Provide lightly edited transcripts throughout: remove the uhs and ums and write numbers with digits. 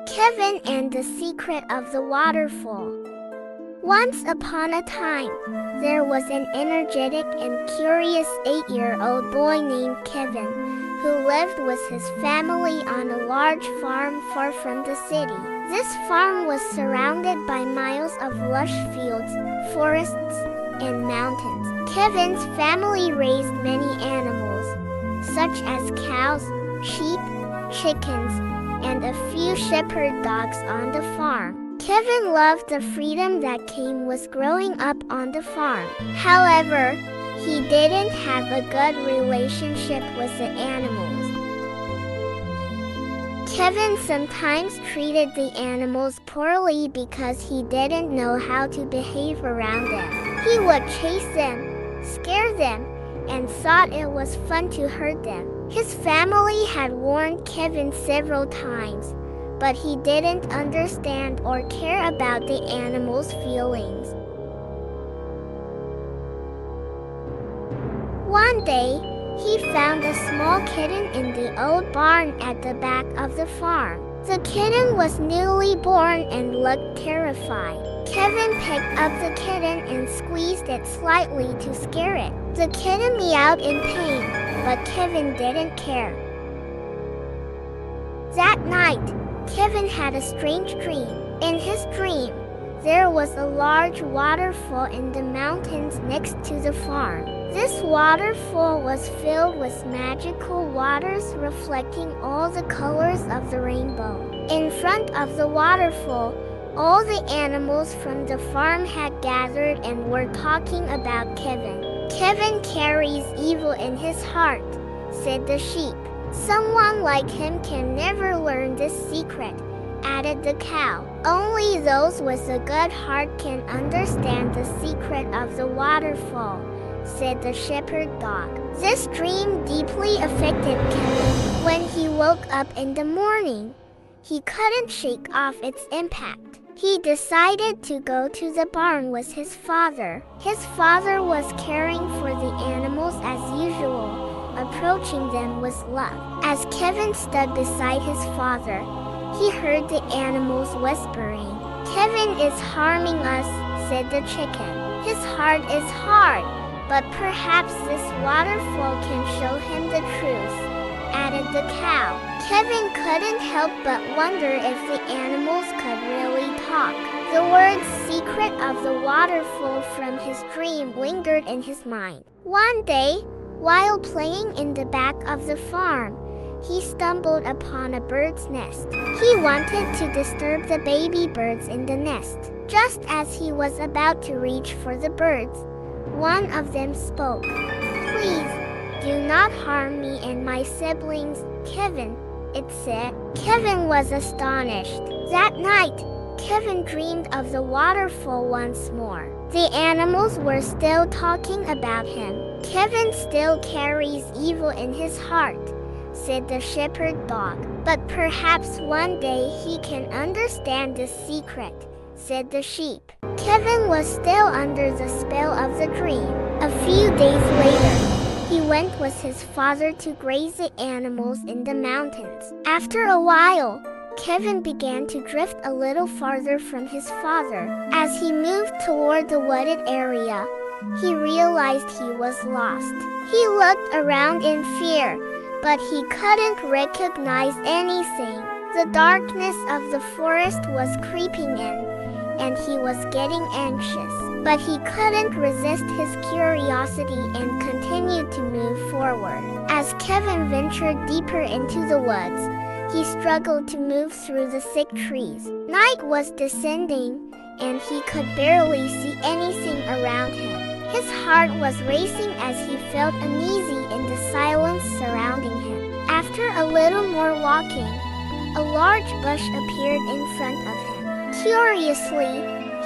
Kevin and the Secret of the Waterfall. Once upon a time, there was an energetic and curious 8-year-old boy named Kevin, who lived with his family on a large farm far from the city. This farm was surrounded by miles of lush fields, forests, and mountains. Kevin's family raised many animals, such as cows, sheep, chickens, and a few shepherd dogs on the farm. Kevin loved the freedom that came with growing up on the farm. However, he didn't have a good relationship with the animals. Kevin sometimes treated the animals poorly because he didn't know how to behave around them. He would chase them, scare them, and thought it was fun to hurt them. His family had warned Kevin several times, but he didn't understand or care about the animals' feelings. One day, he found a small kitten in the old barn at the back of the farm. The kitten was newly born and looked terrified. Kevin picked up the kitten and squeezed it slightly to scare it. The kitten meowed in pain, but Kevin didn't care. That night, Kevin had a strange dream. In his dream, there was a large waterfall in the mountains next to the farm. This waterfall was filled with magical waters reflecting all the colors of the rainbow. In front of the waterfall, all the animals from the farm had gathered and were talking about Kevin. "Kevin carries evil in his heart," said the sheep. "Someone like him can never learn this secret," added the cow. "Only those with a good heart can understand the secret of the waterfall," said the shepherd dog. This dream deeply affected Kevin. When he woke up in the morning, he couldn't shake off its impact. He decided to go to the barn with his father. His father was caring for the animals as usual, approaching them with love. As Kevin stood beside his father, he heard the animals whispering. "Kevin is harming us," said the chicken. "His heart is hard, but perhaps this waterfall can show him the truth," added the cow. Kevin couldn't help but wonder if the animals could really talk. The words "secret of the waterfall" from his dream lingered in his mind. One day, while playing in the back of the farm, he stumbled upon a bird's nest. He wanted to disturb the baby birds in the nest. Just as he was about to reach for the birds, one of them spoke. "Please, do not harm me and my siblings, Kevin," it said. Kevin was astonished. That night, Kevin dreamed of the waterfall once more. The animals were still talking about him. "Kevin still carries evil in his heart," said the shepherd dog. "But perhaps one day he can understand the secret," said the sheep. Kevin was still under the spell of the dream. A few days later, he went with his father to graze the animals in the mountains. After a while, Kevin began to drift a little farther from his father. As he moved toward the wooded area, he realized he was lost. He looked around in fear, but he couldn't recognize anything. The darkness of the forest was creeping in, and he was getting anxious. But he couldn't resist his curiosity and continued to move forward. As Kevin ventured deeper into the woods, he struggled to move through the thick trees. Night was descending, and he could barely see anything around him. His heart was racing as he felt uneasy in the silence surrounding him. After a little more walking, a large bush appeared in front of him. Curiously,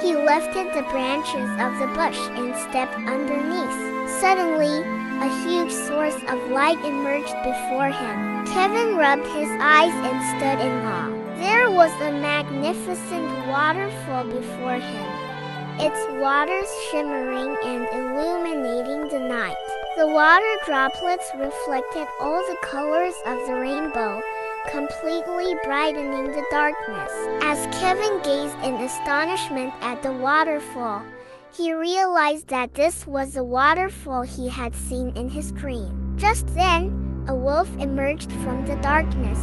he lifted the branches of the bush and stepped underneath. Suddenly, a huge source of light emerged before him. Kevin rubbed his eyes and stood in awe. There was a magnificent waterfall before him, its waters shimmering and illuminating the night. The water droplets reflected all the colors of the rainbow, completely brightening the darkness. As Kevin gazed in astonishment at the waterfall, he realized that this was the waterfall he had seen in his dream. Just then, a wolf emerged from the darkness,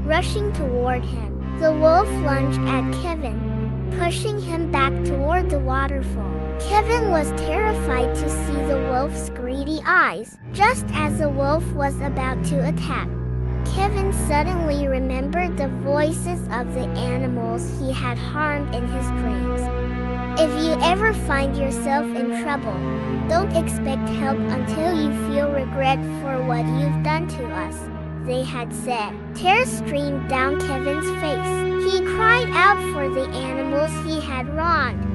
rushing toward him. The wolf lunged at Kevin, pushing him back toward the waterfall. Kevin was terrified to see the wolf's greedy eyes. Just as the wolf was about to attack, Kevin suddenly remembered the voices of the animals he had harmed in his dreams. If you ever find yourself in trouble, don't expect help until you feel regret for what you've done to us, they had said. Tears streamed down Kevin's face. He cried out for the animals he had wronged.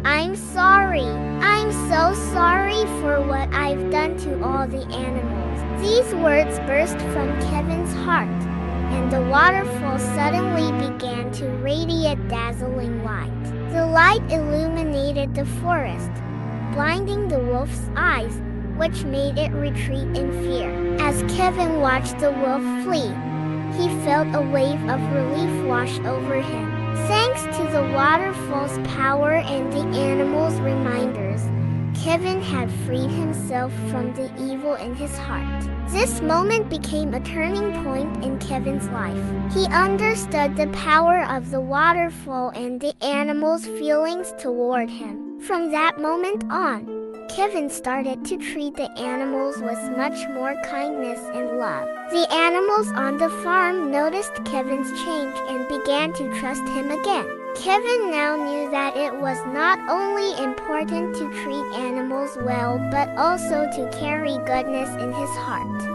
I'm sorry. I'm so sorry for what I've done to all the animals. These words burst from Kevin's heart, and the waterfall suddenly began to radiate dazzling light. The light illuminated the forest, blinding the wolf's eyes, which made it retreat in fear. As Kevin watched the wolf flee, he felt a wave of relief wash over him. Thanks to the waterfall's power and the animals' reminders, Kevin had freed himself from the evil in his heart. This moment became a turning point in Kevin's life. He understood the power of the waterfall and the animals' feelings toward him. From that moment on, Kevin started to treat the animals with much more kindness and love. The animals on the farm noticed Kevin's change and began to trust him again. Kevin now knew that it was not only important to treat animals well but also to carry goodness in his heart.